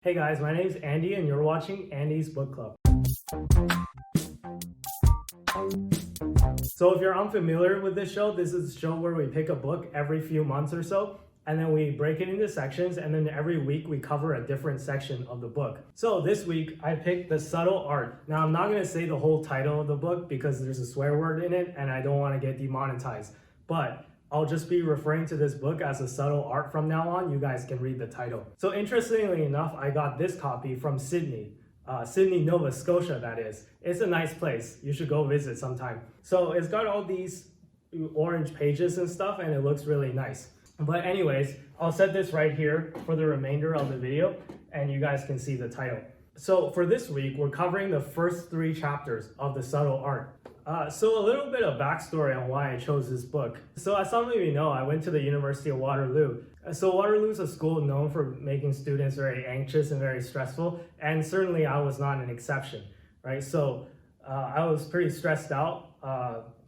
Hey guys, my name is Andy and you're watching Andy's Book Club. So if you're unfamiliar with this show, this is a show where we pick a book every few months or so, and then we break it into sections, and then every week we cover a different section of the book. So this week I picked The Subtle Art. Now I'm not going to say the whole title of the book because there's a swear word in it and I don't want to get demonetized, but I'll just be referring to this book as A Subtle Art from now on. You guys can read the title. So interestingly enough, I got this copy from Sydney, Nova Scotia, that is. It's a nice place. You should go visit sometime. So it's got all these orange pages and stuff, and it looks really nice. But anyways, I'll set this right here for the remainder of the video, and you guys can see the title. So for this week, we're covering the first 3 chapters of The Subtle Art. So a little bit of backstory on why I chose this book. So as some of you know, I went to the University of Waterloo. So Waterloo is a school known for making students very anxious and very stressful, and certainly I was not an exception, right? So I was pretty stressed out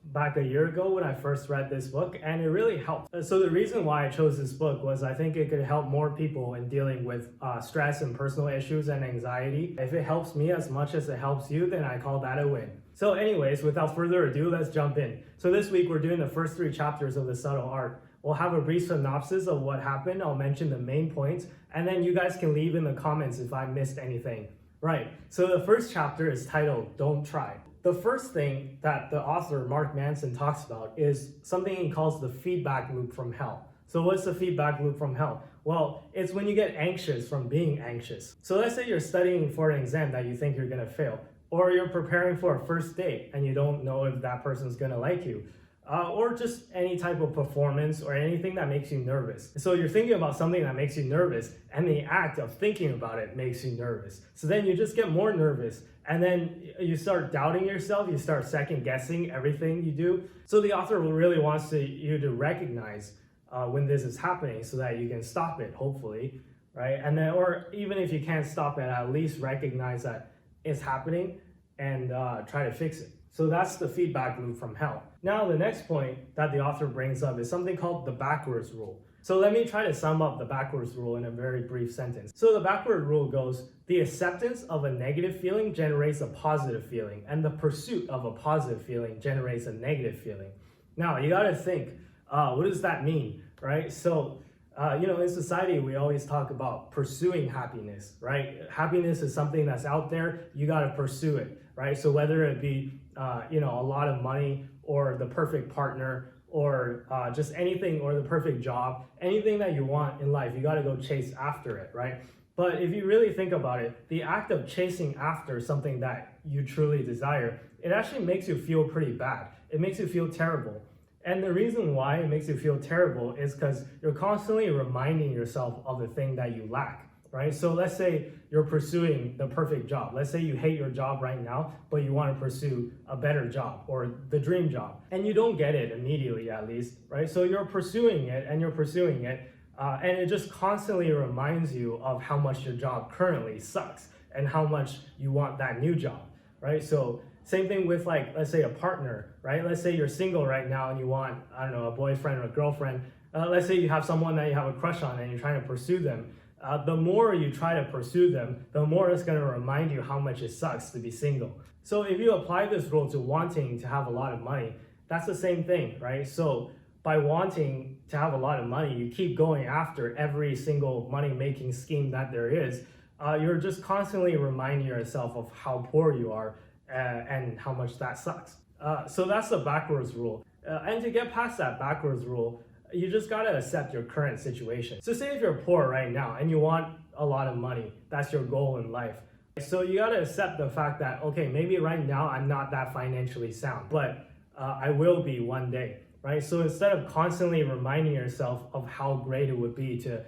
back a year ago when I first read this book, and it really helped. So the reason why I chose this book was I think it could help more people in dealing with stress and personal issues and anxiety. If it helps me as much as it helps you, then I call that a win. So anyways, without further ado, let's jump in. So this week we're doing the first 3 chapters of The Subtle Art. We'll have a brief synopsis of what happened. I'll mention the main points, and then you guys can leave in the comments if I missed anything. Right, so the first chapter is titled, Don't Try. The first thing that the author, Mark Manson, talks about is something he calls the feedback loop from hell. So what's the feedback loop from hell? Well, it's when you get anxious from being anxious. So let's say you're studying for an exam that you think you're gonna fail, or you're preparing for a first date and you don't know if that person's gonna like you. Or just any type of performance or anything that makes you nervous. So you're thinking about something that makes you nervous, and the act of thinking about it makes you nervous. So then you just get more nervous, and then you start doubting yourself, you start second guessing everything you do. So the author really wants you to recognize when this is happening so that you can stop it, hopefully, right? And then, or even if you can't stop it, at least recognize that it's happening and try to fix it. So that's the feedback loop from hell. Now, the next point that the author brings up is something called the backwards rule. So let me try to sum up the backwards rule in a very brief sentence. So the backward rule goes, the acceptance of a negative feeling generates a positive feeling, and the pursuit of a positive feeling generates a negative feeling. Now, you gotta think, what does that mean, right? So, in society, we always talk about pursuing happiness, right? Happiness is something that's out there, you gotta pursue it, right? So whether it be, a lot of money or the perfect partner or just anything, or the perfect job, anything that you want in life, you gotta go chase after it, right? But if you really think about it, the act of chasing after something that you truly desire, it actually makes you feel pretty bad. It makes you feel terrible. And the reason why it makes you feel terrible is because you're constantly reminding yourself of the thing that you lack, right? So let's say you're pursuing the perfect job. Let's say you hate your job right now, but you want to pursue a better job or the dream job, and you don't get it immediately, at least, right? So you're pursuing it and you're pursuing it, and it just constantly reminds you of how much your job currently sucks and how much you want that new job, right? So same thing with, like, let's say a partner, right? Let's say you're single right now and you want, a boyfriend or a girlfriend. Let's say you have someone that you have a crush on and you're trying to pursue them. The more you try to pursue them, the more it's going to remind you how much it sucks to be single. So if you apply this rule to wanting to have a lot of money, that's the same thing, right? So by wanting to have a lot of money, you keep going after every single money-making scheme that there is. You're just constantly reminding yourself of how poor you are and how much that sucks. So that's the backwards rule. And to get past that backwards rule, you just gotta accept your current situation. So say if you're poor right now and you want a lot of money, that's your goal in life. So you gotta accept the fact that, okay, maybe right now I'm not that financially sound, but I will be one day, right? So instead of constantly reminding yourself of how great it would be to,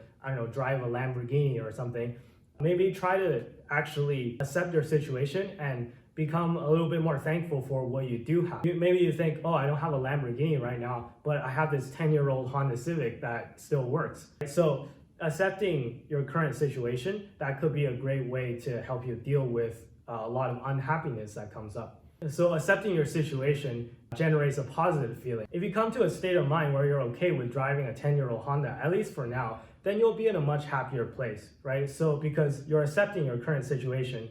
drive a Lamborghini or something, maybe try to actually accept your situation and become a little bit more thankful for what you do have. Maybe you think, oh, I don't have a Lamborghini right now, but I have this 10-year-old Honda Civic that still works. So accepting your current situation, that could be a great way to help you deal with a lot of unhappiness that comes up. So accepting your situation generates a positive feeling. If you come to a state of mind where you're okay with driving a 10-year-old Honda, at least for now, then you'll be in a much happier place, right? So because you're accepting your current situation,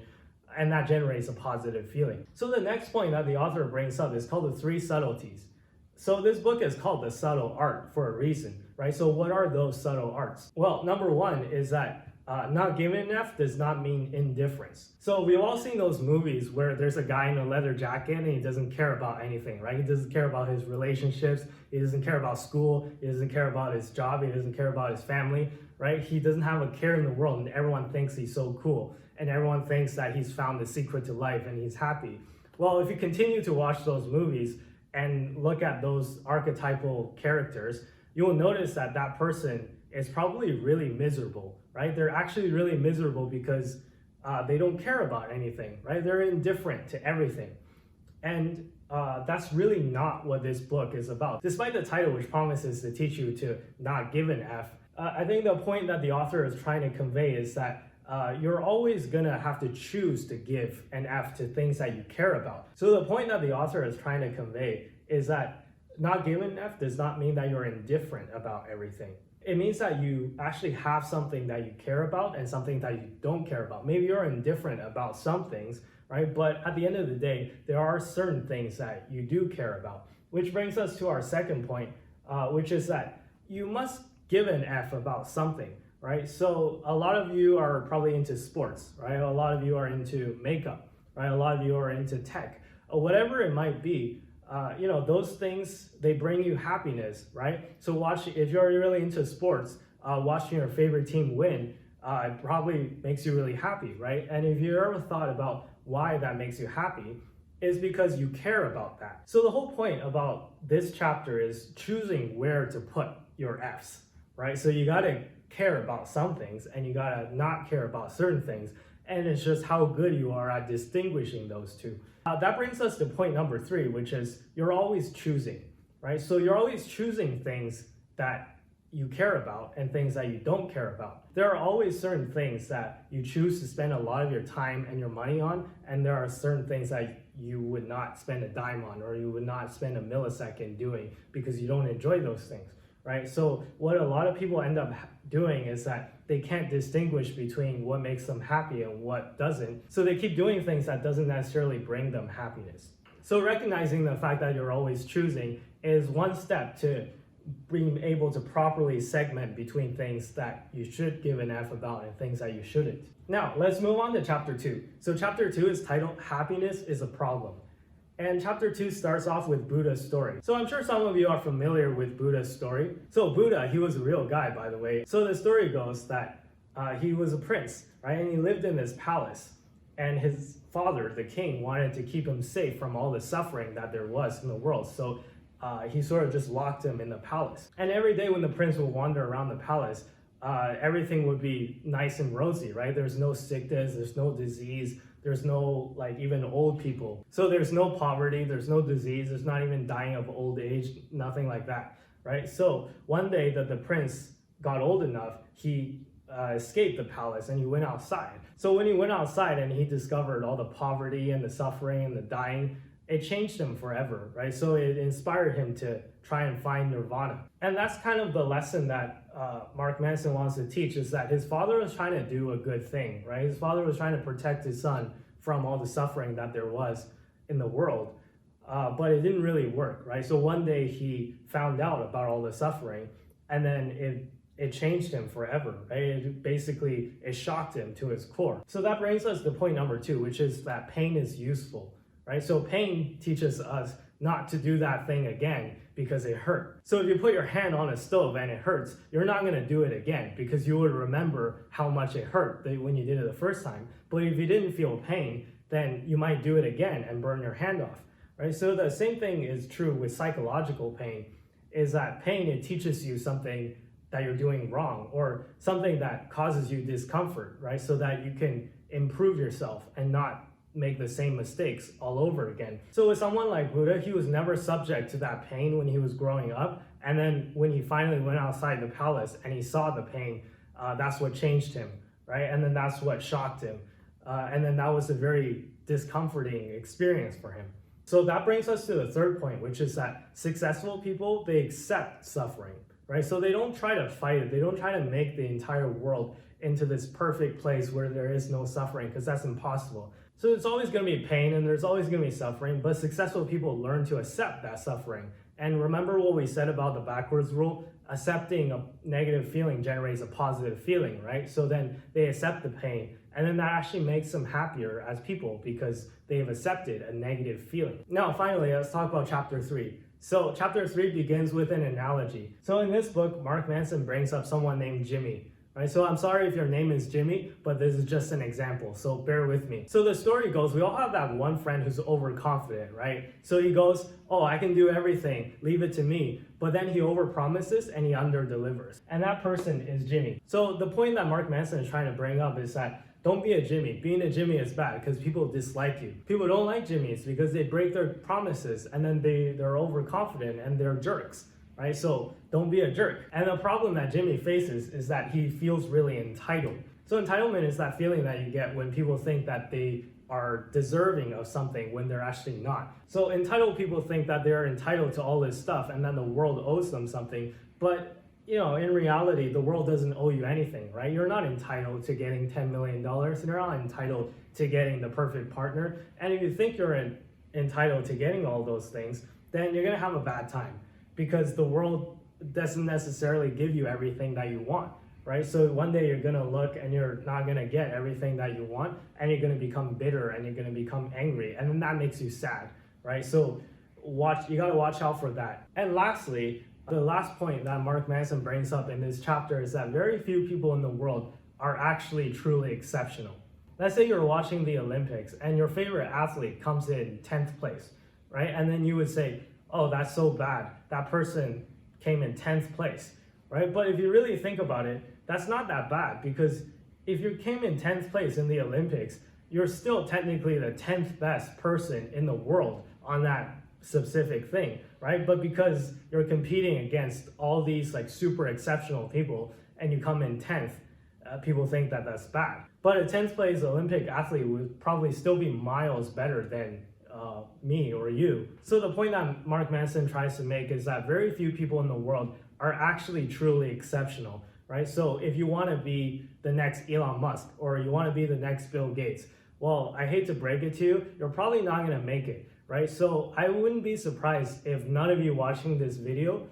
and that generates a positive feeling. So the next point that the author brings up is called the 3 subtleties. So this book is called The Subtle Art for a reason, right? So what are those subtle arts? Well, number one is that not giving an F does not mean indifference. So we've all seen those movies where there's a guy in a leather jacket and he doesn't care about anything, right? He doesn't care about his relationships, he doesn't care about school, he doesn't care about his job, he doesn't care about his family, right? He doesn't have a care in the world, and everyone thinks he's so cool, and everyone thinks that he's found the secret to life and he's happy. Well, if you continue to watch those movies and look at those archetypal characters, you will notice that that person is probably really miserable, right? They're actually really miserable because they don't care about anything, right? They're indifferent to everything. And that's really not what this book is about. Despite the title, which promises to teach you to not give an F, I think the point that the author is trying to convey is that you're always gonna have to choose to give an F to things that you care about. So the point that the author is trying to convey is that not giving an F does not mean that you're indifferent about everything. It means that you actually have something that you care about and something that you don't care about. Maybe you're indifferent about some things, right? But at the end of the day, there are certain things that you do care about. Which brings us to our second point, which is that you must give an F about something, right? So a lot of you are probably into sports, right? A lot of you are into makeup, right? A lot of you are into tech, or whatever it might be. Those things, they bring you happiness, right? So if you're really into sports, watching your favorite team win, it probably makes you really happy, right? And if you ever thought about why that makes you happy, is because you care about that. So the whole point about this chapter is choosing where to put your Fs, right? So you gotta care about some things and you gotta not care about certain things. And it's just how good you are at distinguishing those two. That brings us to point number 3, which is you're always choosing, right? So you're always choosing things that you care about and things that you don't care about. There are always certain things that you choose to spend a lot of your time and your money on, and there are certain things that you would not spend a dime on, or you would not spend a millisecond doing because you don't enjoy those things, right? So what a lot of people end up doing is that they can't distinguish between what makes them happy and what doesn't. So they keep doing things that doesn't necessarily bring them happiness. So recognizing the fact that you're always choosing is one step to being able to properly segment between things that you should give an F about and things that you shouldn't. Now, let's move on to chapter 2. So chapter 2 is titled Happiness is a Problem. And chapter 2 starts off with Buddha's story. So I'm sure some of you are familiar with Buddha's story. So Buddha, he was a real guy, by the way. So the story goes that he was a prince, right? And he lived in this palace. And his father, the king, wanted to keep him safe from all the suffering that there was in the world. So he sort of just locked him in the palace. And every day when the prince would wander around the palace, everything would be nice and rosy, right? There's no sickness, there's no disease, there's no even old people. So there's no poverty, there's no disease, there's not even dying of old age, nothing like that, right? So one day that the prince got old enough, he escaped the palace and he went outside. So when he went outside and he discovered all the poverty and the suffering and the dying, it changed him forever, right? So it inspired him to try and find nirvana. And that's kind of the lesson that Mark Manson wants to teach, is that his father was trying to do a good thing, right? His father was trying to protect his son from all the suffering that there was in the world, but it didn't really work, right? So one day he found out about all the suffering, and then it changed him forever, right? It shocked him to his core. So that brings us to point number 2, which is that pain is useful, right? So pain teaches us not to do that thing again because it hurt. So if you put your hand on a stove and it hurts, you're not gonna do it again because you would remember how much it hurt when you did it the first time. But if you didn't feel pain, then you might do it again and burn your hand off, right? So the same thing is true with psychological pain, is that pain, it teaches you something that you're doing wrong or something that causes you discomfort, right? So that you can improve yourself and not make the same mistakes all over again. So with someone like Buddha, he was never subject to that pain when he was growing up. And then when he finally went outside the palace and he saw the pain, that's what changed him, right? And then that's what shocked him. And then that was a very discomforting experience for him. So that brings us to the third point, which is that successful people, they accept suffering, right? So they don't try to fight it. They don't try to make the entire world into this perfect place where there is no suffering, because that's impossible. So there's always going to be pain and there's always going to be suffering, but successful people learn to accept that suffering. And remember what we said about the backwards rule? Accepting a negative feeling generates a positive feeling, right? So then they accept the pain, and then that actually makes them happier as people because they've accepted a negative feeling. Now, finally, let's talk about chapter 3. So chapter 3 begins with an analogy. So in this book, Mark Manson brings up someone named Jimmy. Right, so I'm sorry if your name is Jimmy, but this is just an example, so bear with me. So the story goes, we all have that one friend who's overconfident, right? So he goes, oh, I can do everything, leave it to me. But then he overpromises and he underdelivers. And that person is Jimmy. So the point that Mark Manson is trying to bring up is that don't be a Jimmy. Being a Jimmy is bad because people dislike you. People don't like Jimmys because they break their promises and then they're overconfident and they're jerks. Right? So don't be a jerk. And the problem that Jimmy faces is that he feels really entitled. So entitlement is that feeling that you get when people think that they are deserving of something when they're actually not. So entitled people think that they're entitled to all this stuff and then the world owes them something. But you know, in reality, the world doesn't owe you anything, right? You're not entitled to getting $10 million and you're not entitled to getting the perfect partner. And if you think you're entitled to getting all those things, then you're gonna have a bad time, because the world doesn't necessarily give you everything that you want, right? So one day you're gonna look and you're not gonna get everything that you want, and you're gonna become bitter and you're gonna become angry, and then that makes you sad, right? So you gotta watch out for that. And lastly, the last point that Mark Manson brings up in this chapter is that very few people in the world are actually truly exceptional. Let's say you're watching the Olympics and your favorite athlete comes in 10th place, right? And then you would say, oh, that's so bad. That person came in 10th place, right? But if you really think about it, that's not that bad, because if you came in 10th place in the Olympics, you're still technically the 10th best person in the world on that specific thing, right? But because you're competing against all these like super exceptional people and you come in 10th, people think that that's bad. But a 10th place Olympic athlete would probably still be miles better than me or you. So the point that Mark Manson tries to make is that very few people in the world are actually truly exceptional, right? So if you want to be the next Elon Musk or you want to be the next Bill Gates, well, I hate to break it to you, you're probably not going to make it, right? So I wouldn't be surprised if none of you watching this video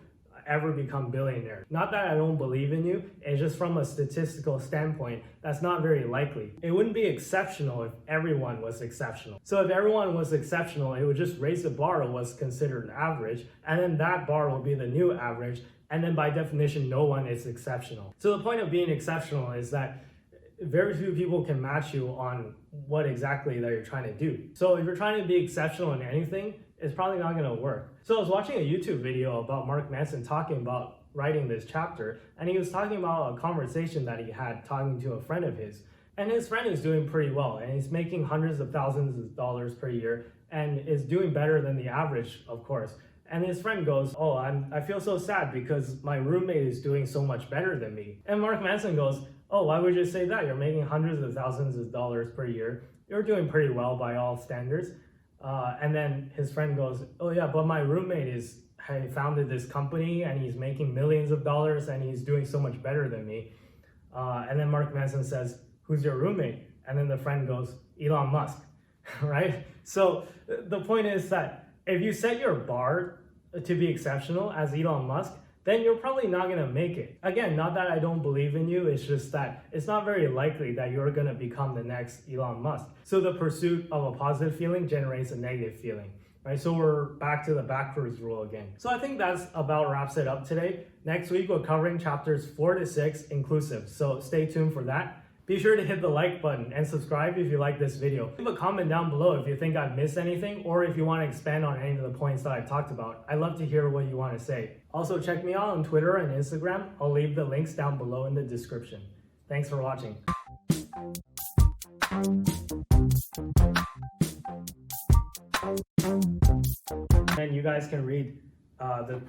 ever become billionaires. Not that I don't believe in you, it's just from a statistical standpoint, that's not very likely. It wouldn't be exceptional if everyone was exceptional. So if everyone was exceptional, it would just raise the bar of what's considered average, and then that bar will be the new average, and then by definition, no one is exceptional. So the point of being exceptional is that very few people can match you on what exactly that you're trying to do. So if you're trying to be exceptional in anything, it's probably not going to work. So I was watching a YouTube video about Mark Manson talking about writing this chapter, and he was talking about a conversation that he had talking to a friend of his. And his friend is doing pretty well, and he's making hundreds of thousands of dollars per year, and is doing better than the average, of course. And his friend goes, oh, I feel so sad because my roommate is doing so much better than me. And Mark Manson goes, oh, why would you say that? You're making hundreds of thousands of dollars per year. You're doing pretty well by all standards. And then his friend goes, oh yeah, but my roommate he founded this company and he's making millions of dollars and he's doing so much better than me. And then Mark Manson says, who's your roommate? And then the friend goes, Elon Musk, right? So the point is that if you set your bar to be exceptional as Elon Musk, then you're probably not going to make it. Again, not that I don't believe in you, it's just that it's not very likely that you're going to become the next Elon Musk. So the pursuit of a positive feeling generates a negative feeling, right? So we're back to the backwards rule again. So I think that's about wraps it up today. Next week, we're covering chapters 4 to 6 inclusive. So stay tuned for that. Be sure to hit the like button and subscribe if you like this video. Leave a comment down below if you think I've missed anything or if you want to expand on any of the points that I talked about. I'd love to hear what you want to say. Also, check me out on Twitter and Instagram. I'll leave the links down below in the description. Thanks for watching. And you guys can read the